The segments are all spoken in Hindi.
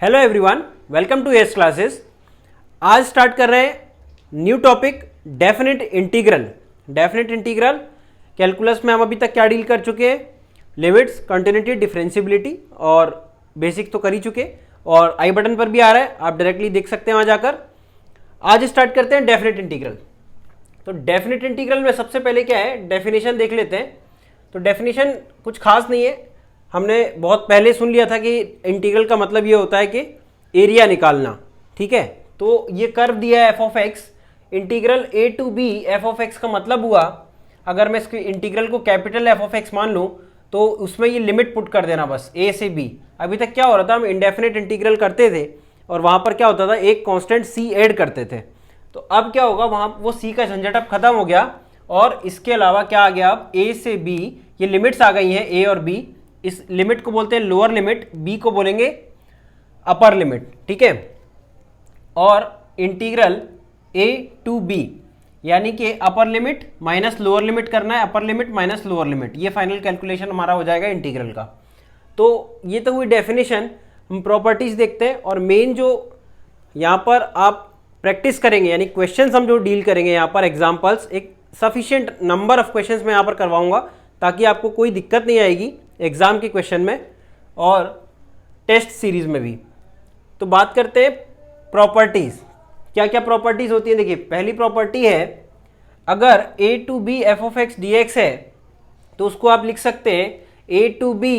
Hello everyone, welcome to S classes. आज स्टार्ट कर रहे हैं new topic definite integral. Definite integral calculus में हम अभी तक क्या डील कर चुके हैं, लिमिट्स, कंटिन्यूटी, डिफरेंशियबिलिटी और बेसिक तो कर ही चुके और आई बटन पर भी आ रहा है, आप डायरेक्टली देख सकते हैं वहाँ जाकर। आज स्टार्ट करते हैं डेफिनेट इंटीग्रल। तो डेफिनेट इंटीग्रल में सबसे पहले क्या है, डेफिनेशन देख लेते हैं। तो डेफिनेशन कुछ खास नहीं है, हमने बहुत पहले सुन लिया था कि इंटीग्रल का मतलब ये होता है कि एरिया निकालना। ठीक है, तो ये कर्व दिया है f of x, integral a to b f of x का मतलब हुआ, अगर मैं इसके इंटीग्रल को कैपिटल एफ ऑफ एक्स मान लूँ तो उसमें ये लिमिट पुट कर देना बस ए से बी। अभी तक क्या हो रहा था, हम इंडेफिनेट इंटीग्रल करते थे और वहाँ पर क्या होता था, एक कांस्टेंट सी ऐड करते थे। तो अब क्या होगा, वहाँ वो सी का झंझट अब खत्म हो गया और इसके अलावा क्या आ गया, अब ए से बी ये लिमिट्स आ गई हैं, ए और बी। इस लिमिट को बोलते हैं लोअर लिमिट, बी को बोलेंगे अपर लिमिट। ठीक है, और इंटीग्रल ए टू बी यानी कि अपर लिमिट माइनस लोअर लिमिट करना है, अपर लिमिट माइनस लोअर लिमिट, ये फाइनल कैलकुलेशन हमारा हो जाएगा इंटीग्रल का। तो ये तो हुई डेफिनेशन। हम प्रॉपर्टीज देखते हैं और मेन जो यहाँ पर आप प्रैक्टिस करेंगे यानी क्वेश्चंस हम जो डील करेंगे यहाँ पर, एग्जांपल्स, एक सफिशिएंट नंबर ऑफ क्वेश्चंस मैं यहाँ पर करवाऊंगा ताकि आपको कोई दिक्कत नहीं आएगी एग्जाम के क्वेश्चन में और टेस्ट सीरीज में भी। तो बात करते हैं प्रॉपर्टीज, क्या क्या प्रॉपर्टीज होती है। देखिए, पहली प्रॉपर्टी है, अगर a to b f of x d x है तो उसको आप लिख सकते हैं a to b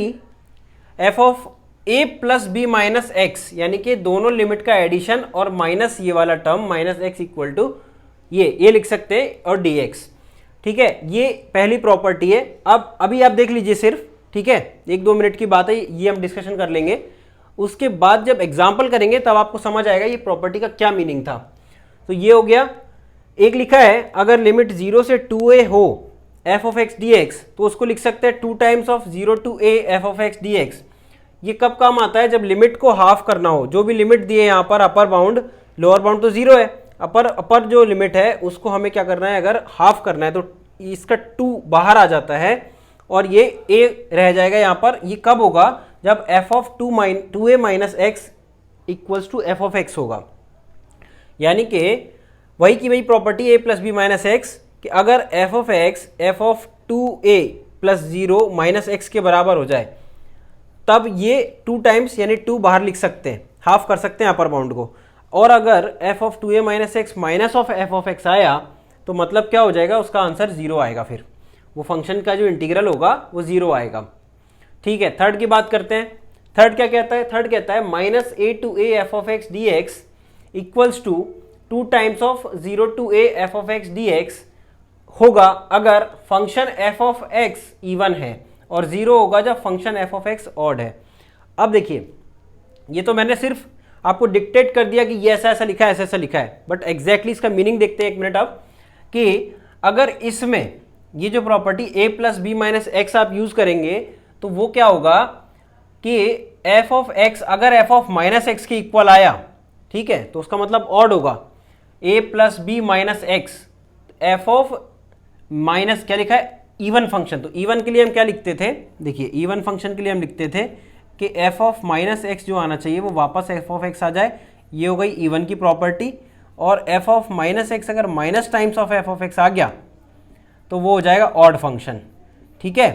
f of a plus b minus x, यानी कि दोनों लिमिट का एडिशन और माइनस ये वाला term minus x equal to ये लिख सकते हैं और डी एक्स। ठीक है, ये पहली प्रॉपर्टी है। अब अभी आप देख लीजिए सिर्फ, ठीक है, 1-2 मिनट की बात है, ये हम डिस्कशन कर लेंगे। उसके बाद जब एग्जाम्पल करेंगे तब आपको समझ आएगा ये प्रॉपर्टी का क्या मीनिंग था। तो ये हो गया, एक लिखा है, अगर लिमिट 0 से 2a हो F of x d x तो उसको लिख सकते हैं 2 times of 0 to a f of x d x. ये कब काम आता है, जब लिमिट को हाफ करना हो। जो भी लिमिट दिए यहाँ पर, अपर बाउंड लोअर बाउंड तो 0 है, अपर जो लिमिट है उसको हमें क्या करना है, अगर हाफ करना है तो इसका 2 बाहर आ जाता है और ये a रह जाएगा यहाँ पर। ये कब होगा, जब f of 2a minus x equals to f of x होगा। यानी कि वही की वही property a plus b minus x, कि अगर f of x f of 2a plus 0 minus x के बराबर हो जाए तब ये 2 टाइम्स यानी 2 बाहर लिख सकते हैं, हाफ कर सकते हैं अपर बाउंड को। और अगर f of 2a minus x minus of F of x आया तो मतलब क्या हो जाएगा, उसका आंसर 0 आएगा, फिर वो फंक्शन का जो इंटीग्रल होगा वो 0 आएगा। ठीक है, थर्ड की बात करते हैं। थर्ड क्या कहता है, थर्ड कहता है minus a to a f of x d x equals to 2 times of 0 to a f of x d x होगा अगर function f of x even है और 0 होगा जब function f of x odd है। अब देखिए, ये तो मैंने सिर्फ आपको डिक्टेट कर दिया कि ये ऐसा ऐसा लिखा है, ऐसा ऐसा लिखा है, बट एग्जैक्टली इसका मीनिंग देखते हैं एक मिनट अब, कि अगर इसमें ये जो property a plus b minus x आप यूज करेंगे तो वो क्या होगा कि f ऑफ x अगर f ऑफ माइनस एक्स के इक्वल आया, ठीक है, तो उसका मतलब ऑड होगा। a plus b minus x, f of minus क्या लिखा है, इवन फंक्शन। तो इवन के लिए हम क्या लिखते थे, देखिए इवन फंक्शन के लिए हम लिखते थे कि f ऑफ माइनस एक्स जो आना चाहिए वो वापस f ऑफ x आ जाए, ये हो गई इवन की प्रॉपर्टी। और f ऑफ माइनस एक्स अगर minus times of f of x आ गया तो वो हो जाएगा ऑड फंक्शन। ठीक है,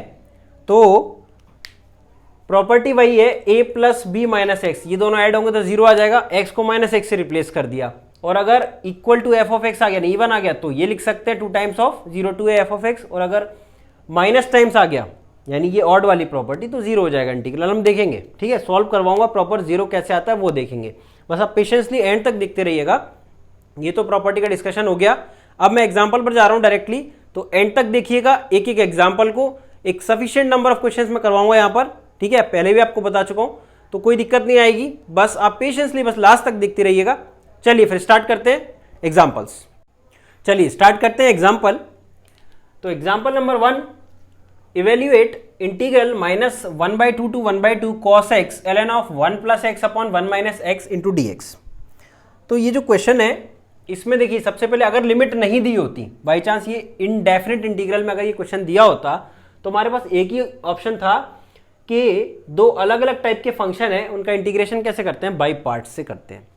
तो प्रॉपर्टी वही है a plus b minus x, ये दोनों ऐड होंगे तो 0 आ जाएगा, x को माइनस एक्स से रिप्लेस कर दिया। और अगर equal to f of x आ गया, नहीं इवन आ गया, तो ये लिख सकते हैं 2 times of 0 to a f of x. और अगर माइनस टाइम्स आ गया यानी ये ऑड वाली प्रॉपर्टी, तो 0 हो जाएगा इंटीग्रल। हम देखेंगे, ठीक है, सॉल्व करवाऊंगा, प्रॉपर 0 कैसे आता है वो देखेंगे। बस आप पेशेंसली एंड तक देखते रहिएगा। ये तो प्रॉपर्टी का डिस्कशन हो गया। अब मैं एग्जाम्पल पर जा रहा हूँ डायरेक्टली, तो एंड तक देखिएगा, एक एक एग्जाम्पल को एक सफिशिएंट नंबर ऑफ क्वेश्चंस में करवाऊंगा यहाँ पर। ठीक है, पहले भी आपको बता चुका हूँ, तो कोई दिक्कत नहीं आएगी, बस आप पेशेंसली बस लास्ट तक देखते रहिएगा। चलिए फिर स्टार्ट करते हैं एग्जाम्पल्स। चलिए स्टार्ट करते हैं एग्जाम्पल। तो example number 1, evaluate integral minus 1/2 to 1/2 cos x ln of 1 plus x upon 1 minus x into D x. तो ये जो क्वेश्चन है इसमें देखिए, सबसे पहले अगर लिमिट नहीं दी होती, बाई चांस ये इनडेफिनेट इंटीग्रल में अगर ये क्वेश्चन दिया होता तो हमारे पास एक ही ऑप्शन था कि दो अलग अलग टाइप के फंक्शन है, उनका इंटीग्रेशन कैसे करते हैं, बाई पार्ट्स से करते हैं,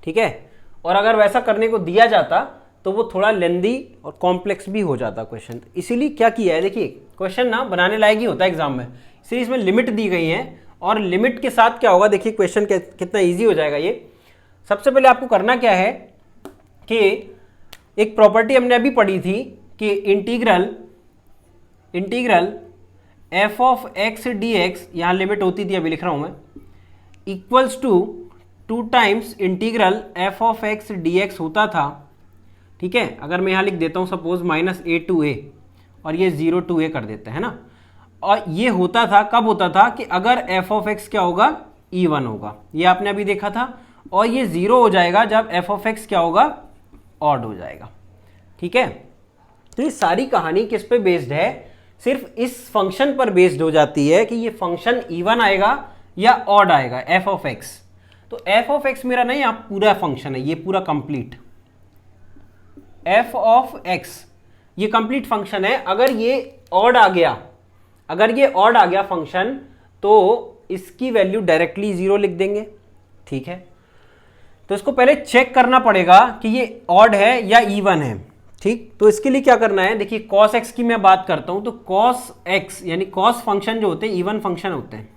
ठीक है। और अगर वैसा करने को दिया जाता तो वो थोड़ा लेंदी और कॉम्प्लेक्स भी हो जाता क्वेश्चन। इसीलिए क्या किया है, देखिए क्वेश्चन ना बनाने लायक ही होता है एग्जाम में, इसलिए इसमें लिमिट दी गई है। और लिमिट के साथ क्या होगा, देखिए क्वेश्चन कितना ईजी हो जाएगा ये। सबसे पहले आपको करना क्या है कि एक प्रॉपर्टी हमने अभी पढ़ी थी कि integral f of x d x, यहाँ लिमिट होती थी, अभी लिख रहा हूँ मैं, equals to 2 times integral f of x d x होता था, ठीक है। अगर मैं यहाँ लिख देता हूँ सपोज -a to a और ये 0 to a कर देते हैं ना। और ये होता था, कब होता था कि अगर एफ ऑफ एक्स क्या होगा, इवन होगा, ये आपने अभी देखा था। और ये 0 हो जाएगा जब एफ ऑफ एक्स क्या होगा, ऑड हो जाएगा, ठीक है। तो ये सारी कहानी किस पे बेस्ड है, सिर्फ इस फंक्शन पर बेस्ड हो जाती है कि ये फंक्शन इवन आएगा या ऑड आएगा, एफ ऑफ एक्स। तो एफ ऑफ एक्स मेरा नहीं, आप पूरा फंक्शन है ये पूरा कंप्लीट, एफ ऑफ एक्स ये कंप्लीट फंक्शन है। अगर ये ऑड आ गया, अगर ये ऑड आ गया फंक्शन, तो इसकी वैल्यू डायरेक्टली 0 लिख देंगे, ठीक है। तो इसको पहले चेक करना पड़ेगा कि ये ऑड है या इवन है, ठीक। तो इसके लिए क्या करना है, देखिए cos x की मैं बात करता हूं, तो cos x यानी cos फंक्शन जो होते हैं इवन फंक्शन होते हैं।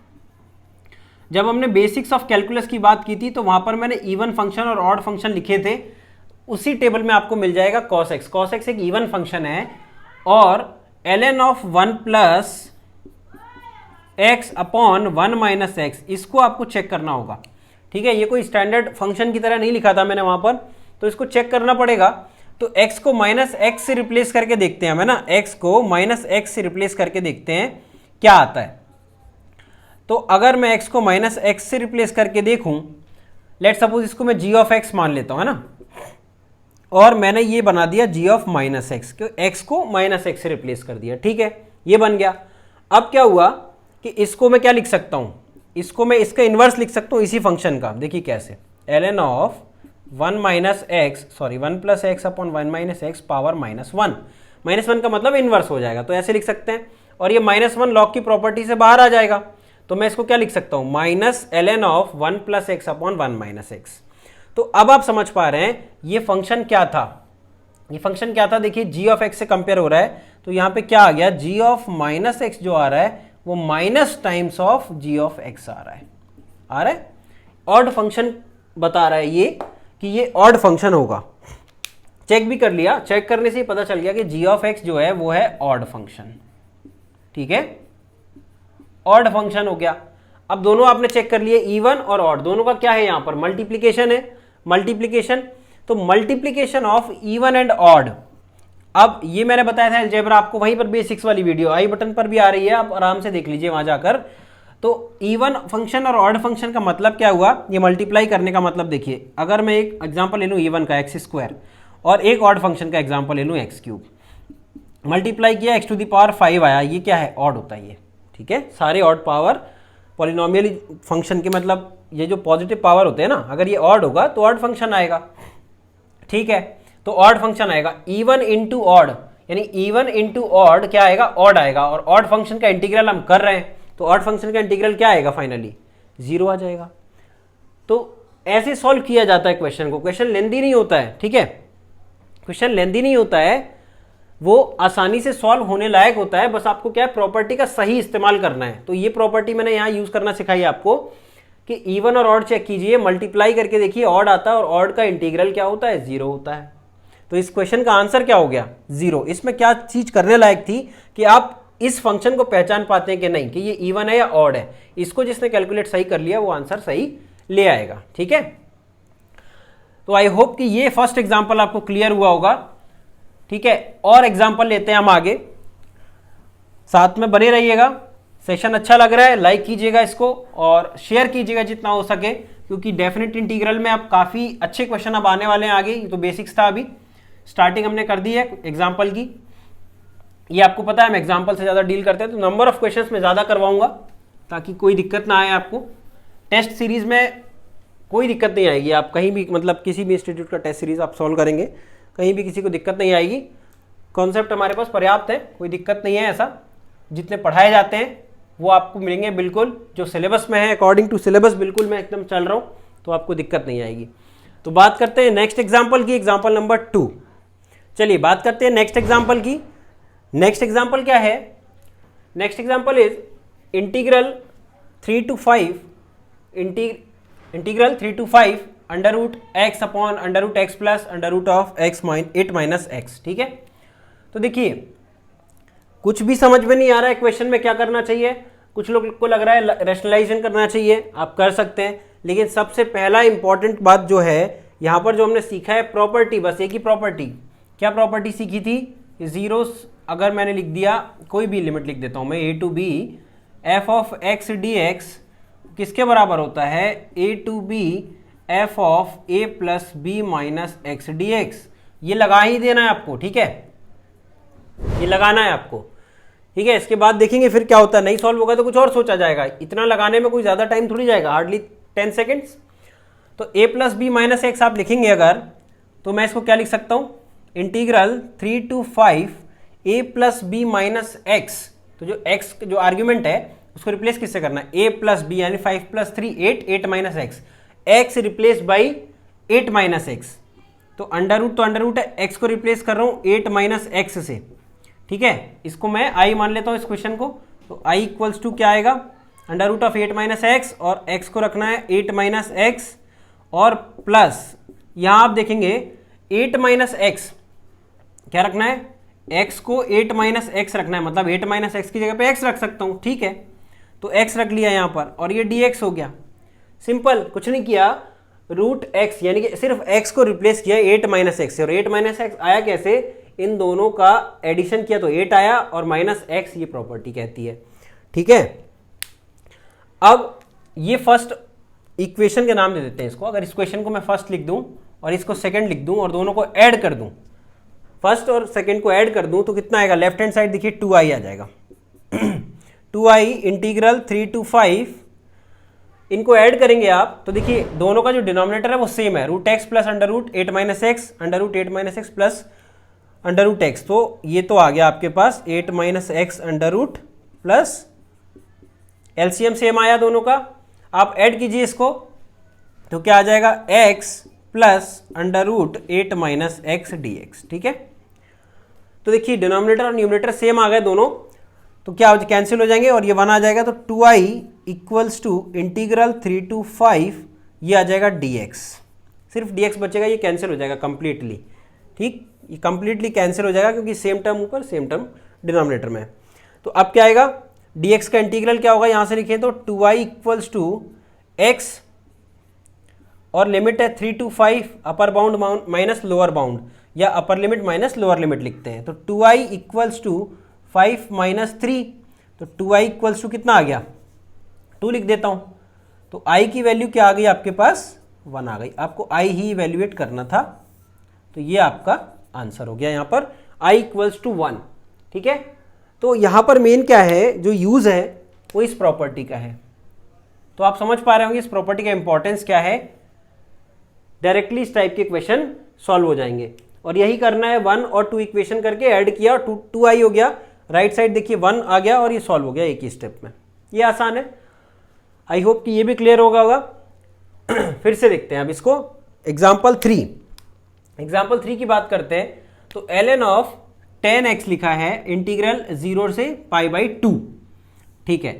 जब हमने बेसिक्स ऑफ कैलकुलस की बात की थी तो वहां पर मैंने इवन फंक्शन और ऑड फंक्शन लिखे थे, उसी टेबल में आपको मिल जाएगा cos x। cos x एक इवन फंक्शन है और ln of 1 plus x upon 1 minus x, इसको आपको चेक करना होगा, ठीक है। ये कोई स्टैंडर्ड फंक्शन की तरह नहीं लिखा था मैंने वहां पर, तो इसको चेक करना पड़ेगा। तो x को माइनस एक्स से रिप्लेस करके देखते हैं हमें ना, x को माइनस एक्स से रिप्लेस करके देखते हैं क्या आता है। तो अगर मैं x को माइनस एक्स से रिप्लेस करके देखूं, लेट सपोज इसको मैं g ऑफ x मान लेता हूं, है ना, और मैंने ये बना दिया g of minus x, x को माइनस एक्स से रिप्लेस कर दिया, ठीक है, ये बन गया। अब क्या हुआ कि इसको मैं क्या लिख सकता हूं, इसको मैं इसका इन्वर्स लिख सकता हूं इसी फंक्शन का, देखिए कैसे, ln of 1 minus x, sorry 1 plus x upon 1 minus x power -1, -1 का मतलब इन्वर्स हो जाएगा, तो ऐसे लिख सकते हैं। और ये -1 लॉग की प्रॉपर्टी से बाहर आ जाएगा, तो मैं इसको क्या लिख सकता हूं, minus ln of 1 plus x upon 1 minus x. तो अब आप समझ पा रहे हैं ये फंक्शन क्या था, ये फंक्शन क्या था, देखिए g ऑफ x से कंपेयर हो रहा है, तो यहाँ पे क्या आ गया, g ऑफ माइनस एक्स जो आ रहा है वो minus times of g of x आ रहा है, ऑड फंक्शन बता रहा है ये कि ये ऑड फंक्शन होगा। चेक भी कर लिया, चेक करने से ही पता चल गया कि g ऑफ x जो है वो है ऑड फंक्शन, ठीक है, ऑड फंक्शन हो गया। अब दोनों आपने चेक कर लिए, इवन और ऑड, दोनों का क्या है, यहां पर मल्टीप्लीकेशन है, मल्टीप्लीकेशन, तो multiplication of even and odd. अब ये मैंने बताया था अलजेब्रा आपको, वहीं पर बेसिक्स वाली वीडियो आई बटन पर भी आ रही है, आप आराम से देख लीजिए वहां जाकर। तो इवन फंक्शन और ऑड फंक्शन का मतलब क्या हुआ, ये मल्टीप्लाई करने का मतलब, देखिए अगर मैं एक एग्जांपल ले लूँ इवन का x² और एक ऑड फंक्शन का एग्जांपल ले लूँ x3, मल्टीप्लाई किया x टू द पावर 5 आया, ये क्या है, ऑड होता है ये, ठीक है। सारे ऑड पावर पॉलिनोमियल फंक्शन के मतलब ये जो पॉजिटिव पावर होते हैं ना, अगर ये ऑड होगा तो ऑड फंक्शन आएगा, ठीक है। तो ऑड फंक्शन आएगा, इवन इंटू ऑड, यानी इवन इंटू ऑड क्या आएगा, ऑड आएगा। और ऑड फंक्शन का इंटीग्रल हम कर रहे हैं, तो ऑड फंक्शन का इंटीग्रल क्या आएगा, फाइनली 0 आ जाएगा। तो ऐसे सॉल्व किया जाता है क्वेश्चन को, क्वेश्चन लेंदी नहीं होता है, ठीक है, क्वेश्चन लेंदी नहीं होता है, वो आसानी से सॉल्व होने लायक होता है, बस आपको क्या है, प्रॉपर्टी का सही इस्तेमाल करना है। तो ये प्रॉपर्टी मैंने यहाँ यूज करना सिखाई आपको कि इवन और ऑड चेक कीजिए, मल्टीप्लाई करके देखिए ऑड आता है, और ऑड का इंटीग्रल क्या होता है, 0 होता है। तो इस क्वेश्चन का आंसर क्या हो गया, 0। इसमें क्या चीज करने लायक थी कि आप इस फंक्शन को पहचान पाते हैं कि नहीं, कि ये इवन है या ऑड है, इसको जिसने कैलकुलेट सही कर लिया वो आंसर सही ले आएगा, ठीक है। तो आई होप कि ये फर्स्ट एग्जांपल आपको क्लियर हुआ होगा, ठीक है। और एग्जांपल लेते हैं हम आगे, साथ में बने रहिएगा। सेशन अच्छा लग रहा है, लाइक कीजिएगा इसको और शेयर कीजिएगा जितना हो सके, क्योंकि डेफिनेट इंटीग्रल में अब काफ़ी अच्छे क्वेश्चन अब आने वाले हैं आगे। ये तो बेसिक्स था, अभी स्टार्टिंग हमने कर दी है एग्जाम्पल की। ये आपको पता है हम एग्जाम्पल से ज़्यादा डील करते हैं, तो नंबर ऑफ क्वेश्चंस में ज़्यादा करवाऊंगा ताकि कोई दिक्कत ना आए आपको। टेस्ट सीरीज़ में कोई दिक्कत नहीं आएगी, आप कहीं भी मतलब किसी भी इंस्टीट्यूट का टेस्ट सीरीज़ आप सॉल्व करेंगे, कहीं भी किसी को दिक्कत नहीं आएगी। कॉन्सेप्ट हमारे पास पर्याप्त है, कोई दिक्कत नहीं है ऐसा। जितने पढ़ाए जाते हैं वो आपको मिलेंगे बिल्कुल जो सिलेबस में है, अकॉर्डिंग टू सिलेबस बिल्कुल मैं एकदम चल रहा हूँ, तो आपको दिक्कत नहीं आएगी। तो बात करते हैं नेक्स्ट एग्जाम्पल की, एग्जाम्पल नंबर 2। चलिए बात करते हैं नेक्स्ट एग्जाम्पल की। नेक्स्ट एग्जाम्पल क्या है? Next example is integral 3 to 5 integral 3 to 5 under root x upon under root x plus under root of x 8 minus x. ठीक है, तो देखिए कुछ भी समझ में नहीं आ रहा है क्वेश्चन में क्या करना चाहिए। कुछ लोग को लग रहा है रैशनलाइजेशन करना चाहिए, आप कर सकते हैं, लेकिन सबसे पहला इंपॉर्टेंट बात जो है यहाँ पर जो हमने सीखा है प्रॉपर्टी, बस एक ही प्रॉपर्टी। क्या प्रॉपर्टी सीखी थी? जीरोस अगर मैंने लिख दिया, कोई भी लिमिट लिख देता हूँ मैं, a to b f of x d x किसके बराबर होता है? a to b f of a plus b minus x d x. ये लगा ही देना है आपको, ठीक है, ये लगाना है आपको, ठीक है। इसके बाद देखेंगे फिर क्या होता है, नहीं सॉल्व होगा तो कुछ और सोचा जाएगा। इतना लगाने में कोई ज़्यादा टाइम थोड़ी जाएगा, हार्डली 10 सेकेंड्स। तो a plus b minus x आप लिखेंगे अगर, तो मैं इसको क्या लिख सकता हूँ? Integral 3 to 5 a plus b minus x. तो जो x जो आर्ग्यूमेंट है उसको रिप्लेस किससे करना है? a प्लस बी यानी 5 plus 3 8, 8 minus x, x replace by 8 minus x. तो अंडर रूट है, x को रिप्लेस कर रहा हूँ 8 माइनस एक्स से, ठीक है। इसको मैं i मान लेता हूँ इस क्वेश्चन को। तो i इक्वल्स टू क्या आएगा? Under root of 8 minus x, और x को रखना है 8 माइनस एक्स, और प्लस यहाँ आप देखेंगे 8 माइनस एक्स क्या रखना है? x को 8 माइनस एक्स रखना है, मतलब 8 माइनस एक्स की जगह पे x रख सकता हूँ, ठीक है। तो x रख लिया यहाँ पर, और ये dx हो गया। सिंपल, कुछ नहीं किया, रूट x यानी कि सिर्फ x को रिप्लेस किया 8 माइनस एक्स से। और 8 माइनस एक्स आया कैसे? इन दोनों का एडिशन किया तो 8 आया, और माइनस एक्स ये प्रॉपर्टी कहती है, ठीक है। अब ये फर्स्ट इक्वेशन के नाम दे देते हैं इसको। अगर इस क्वेश्चन को मैं फर्स्ट लिख दूं और इसको सेकंड लिख दूं और दोनों को ऐड कर दूं, फर्स्ट और सेकंड को ऐड कर दूं, तो कितना आएगा? लेफ्ट हैंड साइड देखिए 2i आ जाएगा। 2i इंटीग्रल 3 to 5, इनको ऐड करेंगे आप तो देखिए दोनों का जो डिनोमिनेटर है वो सेम है, root x plus under root 8 minus x, under root 8 minus x plus under root x. तो ये तो आ गया आपके पास 8 minus x under root plus LCM same आया दोनों का। आप ऐड कीजिए इसको, तो क्या आ जाएगा? x plus under root 8 minus x d x, ठीक है। तो देखिए डिनोमिनेटर और न्यूमरेटर सेम आ गए दोनों, तो क्या कैंसिल हो जाएंगे और ये 1 आ जाएगा। तो 2i equals to integral 3 to 5, ये आ जाएगा dx। सिर्फ dx बचेगा, ये कैंसिल हो जाएगा कंप्लीटली, ठीक, ये कंप्लीटली कैंसिल हो जाएगा क्योंकि सेम टर्म ऊपर सेम टर्म डिनोमिनेटर में। तो अब क्या आएगा? dx का इंटीग्रल क्या होगा? यहाँ से लिखें तो 2i इक्वल्स टू x, और लिमिट है 3 to 5, upper bound minus lower bound, या upper limit minus lower limit लिखते हैं। तो 2i इक्वल्स टू 5 माइनस 3, तो 2i इक्वल्स टू कितना आ गया? 2 लिख देता हूँ। तो i की वैल्यू क्या आ गई आपके पास? 1 आ गई। आपको i ही इवेल्युएट करना था, तो ये आपका आंसर हो गया यहाँ पर, i इक्वल्स टू 1, ठीक है। तो यहाँ पर मेन क्या है, जो यूज़ है वो इस प्रॉपर्टी का है। तो आप समझ पा रहे होंगे इस प्रॉपर्टी का इंपॉर्टेंस क्या है। डायरेक्टली इस टाइप के इक्वेशन सॉल्व हो जाएंगे, और यही करना है। 1 और 2 इक्वेशन करके ऐड किया, 2i हो गया, राइट साइड देखिए 1 आ गया, और ये सॉल्व हो गया एक ही स्टेप में। ये आसान है, आई होप कि ये भी क्लियर होगा। फिर से देखते हैं अब इसको। एग्जाम्पल 3 की बात करते हैं। तो ln ऑफ 10x लिखा है, इंटीग्रल 0 से π/2, ठीक है,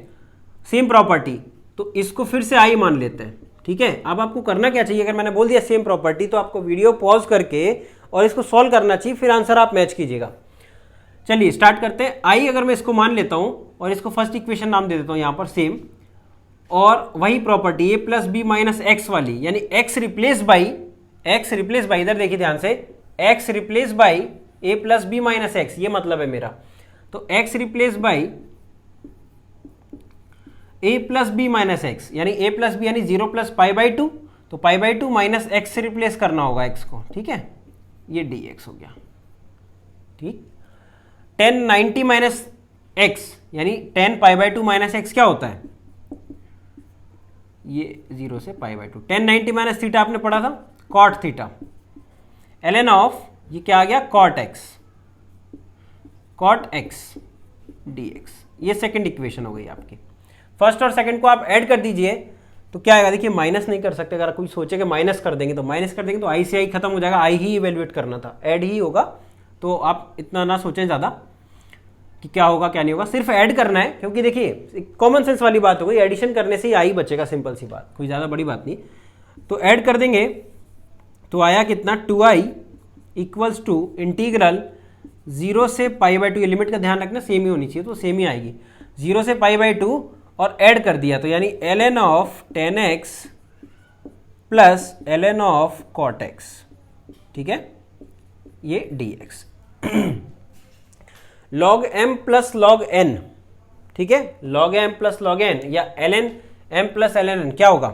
सेम प्रॉपर्टी। तो इसको फिर से i मान लेते हैं, ठीक है। अब आपको करना क्या चाहिए? अगर मैंने बोल दिया सेम प्रॉपर्टी, तो आपको वीडियो पॉज करके और इसको सॉल्व करना चाहिए, फिर आंसर आप मैच कीजिएगा। चलिए स्टार्ट करते हैं। i अगर मैं इसको मान लेता हूं और इसको फर्स्ट इक्वेशन नाम दे देता हूं यहाँ पर सेम, और वही property a plus b minus x वाली, यानी x रिप्लेस बाई इधर देखिए ध्यान से, x replace by a plus b minus x, ये मतलब है मेरा। तो x replace by a plus b minus x, यानी a प्लस बी यानी 0 प्लस π/2, तो π/2 माइनस एक्स से रिप्लेस करना होगा x को, ठीक है। ये dx हो गया, ठीक। 10 90 माइनस एक्स यानी 10 π/2 माइनस एक्स क्या होता है? ये 0 से π/2। 10 90 माइनस थीटा आपने पढ़ा था, कॉट थीटा। ln ऑफ ये क्या आ गया? Cot x dx। ये सेकंड इक्वेशन हो गई आपकी। फर्स्ट और सेकंड को आप ऐड कर दीजिए तो क्या आएगा, देखिए माइनस नहीं कर सकते, अगर कोई सोचे कि माइनस कर देंगे तो माइनस कर देंगे तो आई से आई खत्म हो जाएगा, आई ही इवेल्युएट करना था, ऐड ही होगा। तो आप इतना ना सोचें ज़्यादा कि क्या होगा क्या नहीं होगा, सिर्फ ऐड करना है, क्योंकि देखिए कॉमन सेंस वाली बात हो गई, एडिशन करने से ही आई बचेगा, सिंपल सी बात, कोई ज़्यादा बड़ी बात नहीं। तो ऐड कर देंगे तो आया कितना, 2i इक्वल्स टू इंटीग्रल 0 से π/2, ये लिमिट का ध्यान रखना सेम ही होनी चाहिए, तो सेम ही आएगी, 0 से π/2 और ऐड कर दिया तो यानी ln of tan x plus ln of cot x, ठीक है, ये dx log m plus log n, ठीक है, log m plus log n या ln m plus ln n क्या होगा,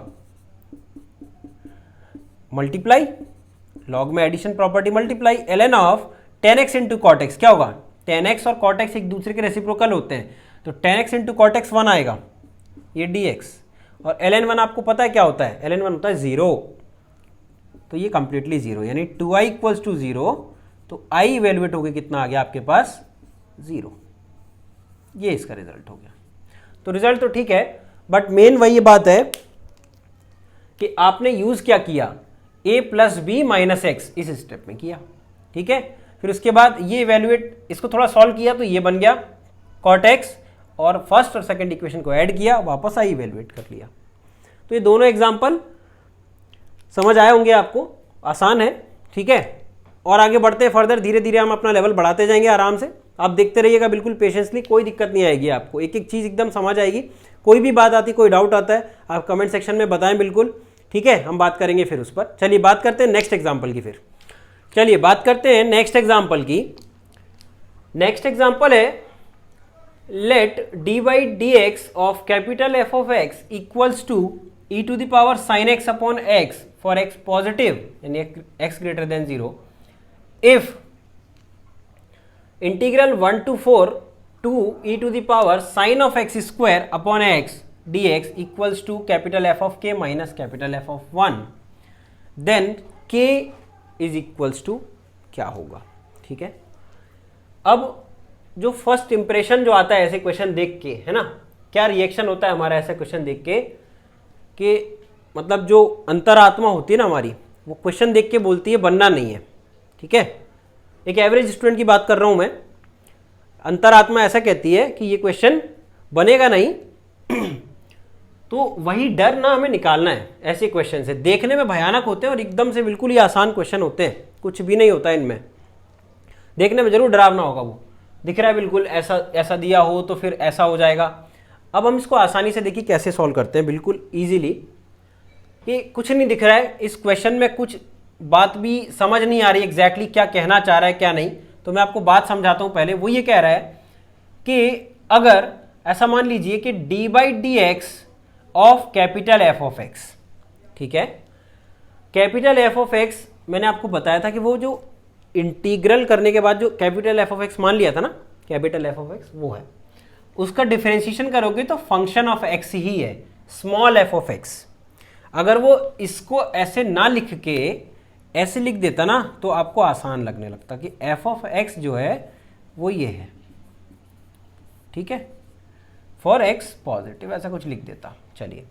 मल्टीप्लाई, लॉग में addition property multiply, ln of tan x into cot x क्या होगा, tan x और cot x एक दूसरे के रेसिप्रोकल होते हैं, तो tan x into cot x 1 आएगा, ये dx, और ln 1 आपको पता है क्या होता है, ln 1 होता है 0, तो ये कंप्लीटली 0, यानी 2i इक्वल्स टू 0, तो i इवेल्युएट हो गया कितना आ गया आपके पास 0, ये इसका रिजल्ट हो गया। तो रिजल्ट तो ठीक है, बट मेन वही बात है कि आपने यूज क्या किया, a plus b minus x इस स्टेप में किया, ठीक है, फिर उसके बाद ये इवेल्युएट, इसको थोड़ा सॉल्व किया तो ये बन गया cot x, और फर्स्ट और सेकंड इक्वेशन को ऐड किया, वापस आई इवेल्युएट कर लिया। तो ये दोनों एग्जांपल समझ आए होंगे आपको, आसान है, ठीक है, और आगे बढ़ते हैं फर्दर, धीरे धीरे हम अपना लेवल बढ़ाते जाएंगे आराम से, आप देखते रहिएगा बिल्कुल पेशेंसली, कोई दिक्कत नहीं आएगी आपको, एक एक चीज़ एकदम समझ आएगी। कोई भी बात आती, कोई डाउट आता है आप कमेंट सेक्शन में बताएं बिल्कुल, ठीक है, हम बात करेंगे फिर उस पर। चलिए बात करते हैं नेक्स्ट एग्जाम्पल की, फिर चलिए बात करते हैं नेक्स्ट एग्जाम्पल की। नेक्स्ट एग्जाम्पल है let dy dx of capital f of x equals to e to the power sin x upon x for x positive यानी x greater than 0 if integral 1 to 4 to e to the power sin of x square upon x dx equals to capital f of k minus capital f of 1, then k is equals to क्या होगा, ठीक है। अब जो फर्स्ट इंप्रेशन जो आता है ऐसे क्वेश्चन देख के, है ना, क्या रिएक्शन होता है हमारा ऐसे क्वेश्चन देख के, कि मतलब जो अंतरात्मा होती है ना हमारी, वो क्वेश्चन देख के बोलती है बनना नहीं है, ठीक है, एक एवरेज स्टूडेंट की बात कर रहा हूं मैं, अंतरात्मा ऐसा कहती है कि ये क्वेश्चन बनेगा नहीं तो वही डर ना हमें निकालना है ऐसे क्वेश्चन से, देखने में भयानक होते हैं और एकदम से बिल्कुल ही आसान क्वेश्चन होते हैं, कुछ भी नहीं होता इनमें, देखने में जरूर डरावना होगा, वो दिख रहा है बिल्कुल ऐसा ऐसा दिया हो तो फिर ऐसा हो जाएगा। अब हम इसको आसानी से देखिए कैसे सॉल्व करते हैं, बिल्कुल इजीली, कि कुछ नहीं दिख रहा है इस क्वेश्चन में, कुछ बात भी समझ नहीं आ रही एग्जैक्टली क्या कहना चाह रहा है क्या नहीं, तो मैं आपको बात समझाता हूं पहले। वो ये कह रहा है कि अगर ऐसा मान लीजिए कि D by D x of capital f of x, ठीक है, कैपिटल एफ ऑफ एक्स मैंने आपको बताया था कि वो जो इंटीग्रल करने के बाद जो कैपिटल एफ ऑफ एक्स मान लिया था ना, कैपिटल एफ ऑफ एक्स वो है, उसका डिफरेंशिएशन करोगे तो फंक्शन ऑफ एक्स ही है, स्मॉल एफ ऑफ एक्स। अगर वो इसको ऐसे ना लिख के ऐसे लिख देता ना तो आपको आसान लगने लगता कि एफ ऑफ एक्स जो है वो ये है, ठीक है, फॉर एक्स पॉजिटिव ऐसा कुछ लिख देता, चलिए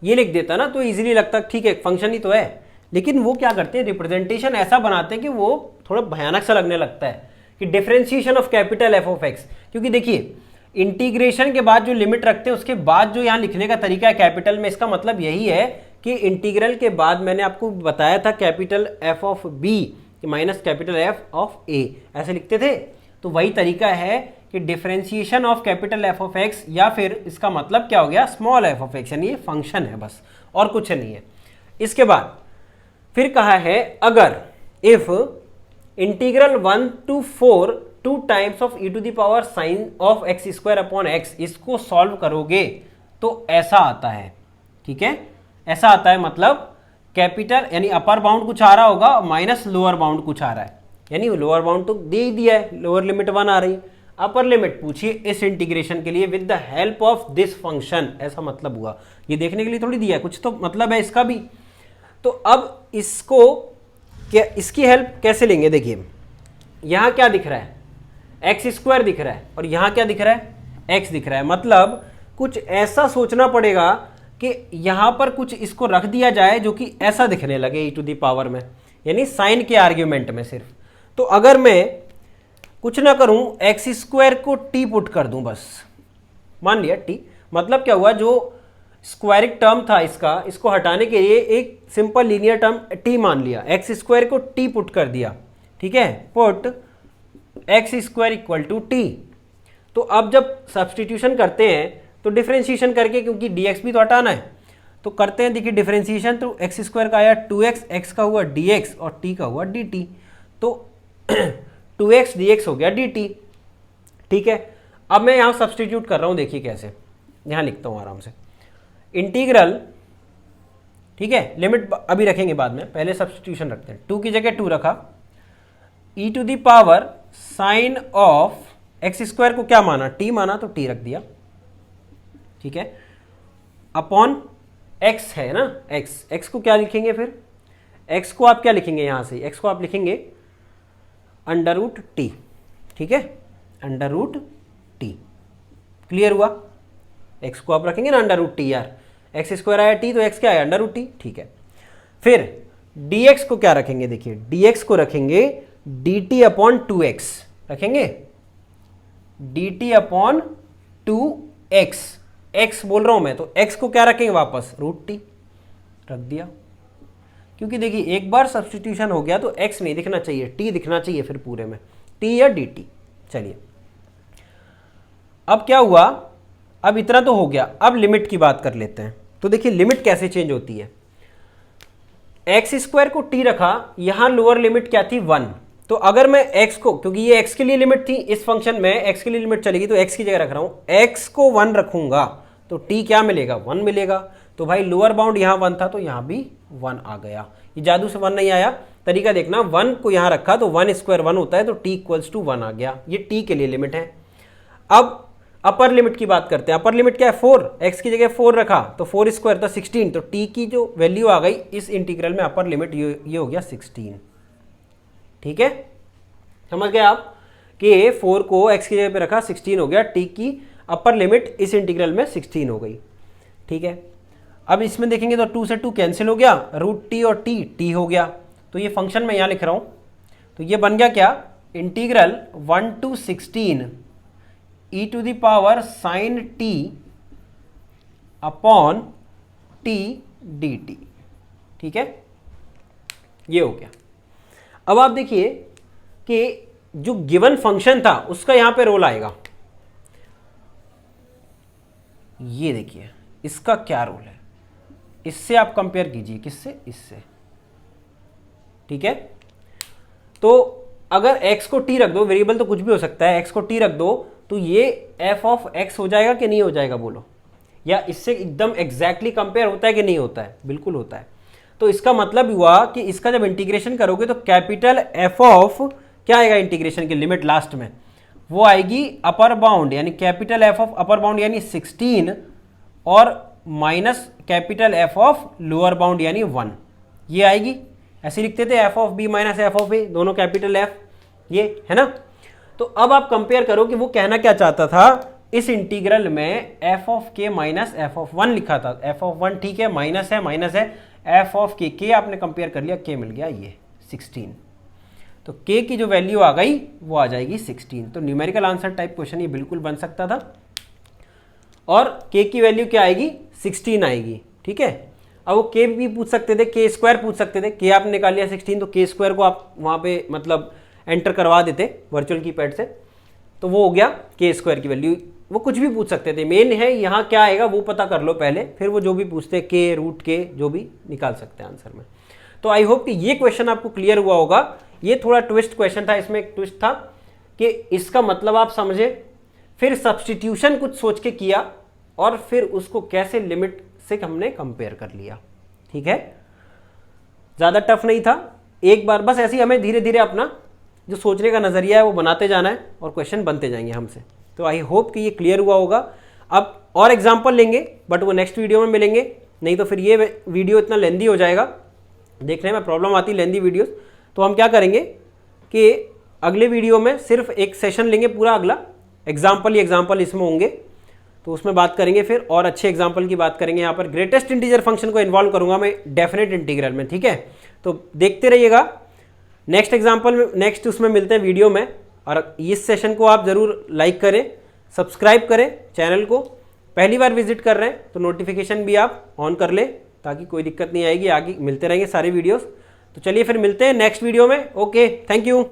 ये लिख देता ना तो इजीली लगता ठीक है फंक्शन ही तो है। लेकिन वो क्या करते हैं, रिप्रेजेंटेशन ऐसा बनाते हैं कि वो थोड़ा भयानक सा लगने लगता है कि differentiation of capital f of x, क्योंकि देखिए इंटीग्रेशन के बाद जो लिमिट रखते हैं उसके बाद जो यहाँ लिखने का तरीका है कैपिटल में, इसका मतलब यही है कि इंटीग्रल के बाद मैंने आपको बताया था capital f of b minus capital f of a ऐसे लिखते थे, तो वही तरीका है कि differentiation of capital f of x, या फिर इसका मतलब क्या हो गया स्मॉल एफ ऑफ एक्स, यानी ये फंक्शन है बस और कुछ नहीं है। इसके बाद फिर कहा है अगर if integral 1 to 4 2 times of e to the power sine of x square upon x, इसको सॉल्व करोगे तो ऐसा आता है, ठीक है, ऐसा आता है, मतलब कैपिटल यानी अपर बाउंड कुछ आ रहा होगा माइनस लोअर बाउंड कुछ आ रहा है, यानी लोअर बाउंड तो दे ही दिया है, लोअर लिमिट 1 आ रही है, अपर लिमिट पूछिए इस इंटीग्रेशन के लिए with the help of this function, ऐसा मतलब हुआ, ये देखने के लिए थोड़ी दिया है, कुछ तो मतलब है इसका भी। तो अब इसको क्या, इसकी हेल्प कैसे लेंगे, देखिए यहां क्या दिख रहा है, एक्स स्क्वायर दिख रहा है और यहां क्या दिख रहा है, एक्स दिख रहा है, मतलब कुछ ऐसा सोचना पड़ेगा कि यहाँ पर कुछ इसको रख दिया जाए जो कि ऐसा दिखने लगे ई टू दी पावर में, यानी साइन के आर्ग्यूमेंट में सिर्फ। तो अगर मैं कुछ ना करूं, एक्स स्क्वायर को टी पुट कर दूं बस, मान लिया टी, मतलब क्या हुआ, जो स्क्वायरिक टर्म था इसका, इसको हटाने के लिए एक सिंपल लीनियर टर्म टी मान लिया, एक्स स्क्वायर को टी पुट कर दिया, ठीक है, put x square equal to t. तो अब जब सब्सटीट्यूशन करते हैं तो डिफरेंशिएशन करके, क्योंकि dx भी तो हटाना है, तो करते हैं, देखिए डिफरेंशिएशन, तो एक्स स्क्वायर का आया 2x, एक्स का हुआ dx और t का हुआ dt, तो 2x dx हो गया dt, ठीक है। अब मैं यहाँ सब्सटीट्यूट कर रहा हूँ, देखिए कैसे, यहाँ लिखता हूँ आराम से, इंटीग्रल, ठीक है, लिमिट अभी रखेंगे बाद में, पहले सब्सटीट्यूशन रखते हैं। 2 की जगह 2 रखा, e to the power sine of x square को क्या माना, t माना, तो t रख दिया, ठीक है, अपॉन x है ना, x को क्या लिखेंगे फिर, x को आप क्या लिखेंगे, यहां से x को आप लिखेंगे अंडर रूट टी, ठीक है, अंडर रूट टी, क्लियर हुआ। x को आप रखेंगे ना अंडर रूट टी, यार एक्स स्क्वायर आया t, तो x क्या आया अंडर रूट टी, ठीक है। फिर dx को क्या रखेंगे, देखिए dx को रखेंगे dt अपॉन 2x, रखेंगे dt अपॉन 2x, x बोल रहा हूं मैं, तो x को क्या रखेंगे वापस, रूट टी रख दिया, क्योंकि देखिए एक बार सब्सटीट्यूशन हो गया तो x नहीं दिखना चाहिए, t दिखना चाहिए फिर पूरे में, t या dt। चलिए अब क्या हुआ, अब इतना तो हो गया, अब लिमिट की बात कर लेते हैं। तो देखिए लिमिट कैसे चेंज होती है, एक्स स्क्वायर को t रखा, यहां लोअर लिमिट क्या थी 1, तो अगर मैं x को, क्योंकि ये x के लिए लिमिट थी, इस फंक्शन में x के लिए लिमिट चलेगी, तो x की जगह रख रहा हूं, x को 1 रखूंगा तो t क्या मिलेगा, 1 मिलेगा। तो भाई लोअर बाउंड यहां 1 था तो यहां भी 1 आ गया, ये जादू से 1 नहीं आया, तरीका देखना, 1 को यहां रखा तो 1 स्क्वायर 1 होता है, तो t इक्वल्स टू 1 आ गया, ये t के लिए लिमिट है। अब अपर लिमिट की बात करते हैं, अपर लिमिट क्या है 4, x की जगह 4 रखा तो 4 स्क्वायर था 16, तो t की जो वैल्यू आ गई इस इंटीग्रल में, अपर लिमिट ये हो गया 16, ठीक है, समझ गए आप कि 4 को x की जगह पे रखा 16 हो गया, t की अपर लिमिट इस इंटीग्रल में 16 हो गई, ठीक है। अब इसमें देखेंगे तो 2 से 2 कैंसिल हो गया, रूट टी और t हो गया, तो ये फंक्शन मैं यहाँ लिख रहा हूँ, तो ये बन गया क्या, integral 1 to 16 e to the power sine t upon t dt, ठीक है, ये हो गया। अब आप देखिए कि जो गिवन फंक्शन था उसका यहां पे रोल आएगा, ये देखिए इसका क्या रोल है, इससे आप कंपेयर कीजिए, किससे, इससे, ठीक है। तो अगर x को t रख दो, वेरिएबल तो कुछ भी हो सकता है, x को t रख दो तो ये f ऑफ x हो जाएगा कि नहीं हो जाएगा, बोलो, या इससे एकदम एग्जैक्टली कंपेयर होता है कि नहीं होता है, बिल्कुल होता है। तो इसका मतलब हुआ कि इसका जब इंटीग्रेशन करोगे तो कैपिटल f ऑफ क्या आएगा, इंटीग्रेशन की लिमिट लास्ट में वो आएगी अपर बाउंड, यानी capital f of upper bound यानी 16 और minus capital f of lower bound यानी 1, ये आएगी। ऐसे लिखते थे f of b minus f of a, दोनों कैपिटल f, ये है ना। तो अब आप कंपेयर करो कि वो कहना क्या चाहता था, इस इंटीग्रल में f of k minus f of 1 लिखा था, f ऑफ 1 ठीक है, माइनस है, f ऑफ k आपने कंपेयर कर लिया, k मिल गया ये 16, तो k की जो वैल्यू आ गई वो आ जाएगी 16। तो न्यूमेरिकल आंसर टाइप क्वेश्चन ये बिल्कुल बन सकता था, और k की वैल्यू क्या आएगी, 16 आएगी, ठीक है। अब वो k भी पूछ सकते थे, k स्क्वायर पूछ सकते थे, k आपने निकाल लिया 16, तो k स्क्वायर को आप वहाँ पे मतलब एंटर करवा देते वर्चुअल कीपैड से, तो वो हो गया k स्क्वायर की वैल्यू। वो कुछ भी पूछ सकते थे, मेन है यहाँ क्या आएगा वो पता कर लो पहले, फिर वो जो भी पूछते k रूट k जो भी निकाल सकते हैं आंसर में। तो आई होप कि ये क्वेश्चन आपको क्लियर हुआ होगा। ये थोड़ा ट्विस्ट क्वेश्चन था, इसमें एक ट्विस्ट था कि इसका मतलब आप समझे, फिर सब्सटीट्यूशन कुछ सोच के किया और फिर उसको कैसे लिमिट से हमने कंपेयर कर लिया, ठीक है। ज़्यादा टफ नहीं था, एक बार बस ऐसे ही हमें धीरे धीरे अपना जो सोचने का नज़रिया है वो बनाते जाना है और क्वेश्चन बनते जाएंगे हमसे। तो आई होप कि ये क्लियर हुआ होगा। अब और एग्जाम्पल लेंगे बट वो नेक्स्ट वीडियो में मिलेंगे, नहीं तो फिर ये वीडियो इतना लेंदी हो जाएगा, देखने में प्रॉब्लम आती है लेंदी वीडियोस। तो हम क्या करेंगे कि अगले वीडियो में सिर्फ एक सेशन लेंगे पूरा, अगला एग्जाम्पल ही एग्जाम्पल इसमें होंगे, तो उसमें बात करेंगे फिर, और अच्छे एग्जाम्पल की बात करेंगे। यहाँ पर ग्रेटेस्ट इंटीजर फंक्शन को इन्वॉल्व करूंगा मैं डेफिनेट इंटीग्रल में, ठीक है। तो देखते रहिएगा, नेक्स्ट एग्जाम्पल में, नेक्स्ट उसमें मिलते हैं वीडियो में। और इस सेशन को आप ज़रूर लाइक करें, सब्सक्राइब करें चैनल को। पहली बार विजिट कर रहे हैं तो नोटिफिकेशन भी आप ऑन कर लें ताकि कोई दिक्कत नहीं आएगी, आगे मिलते रहेंगे सारे वीडियोस। तो चलिए फिर मिलते हैं नेक्स्ट वीडियो में। Okay, thank you.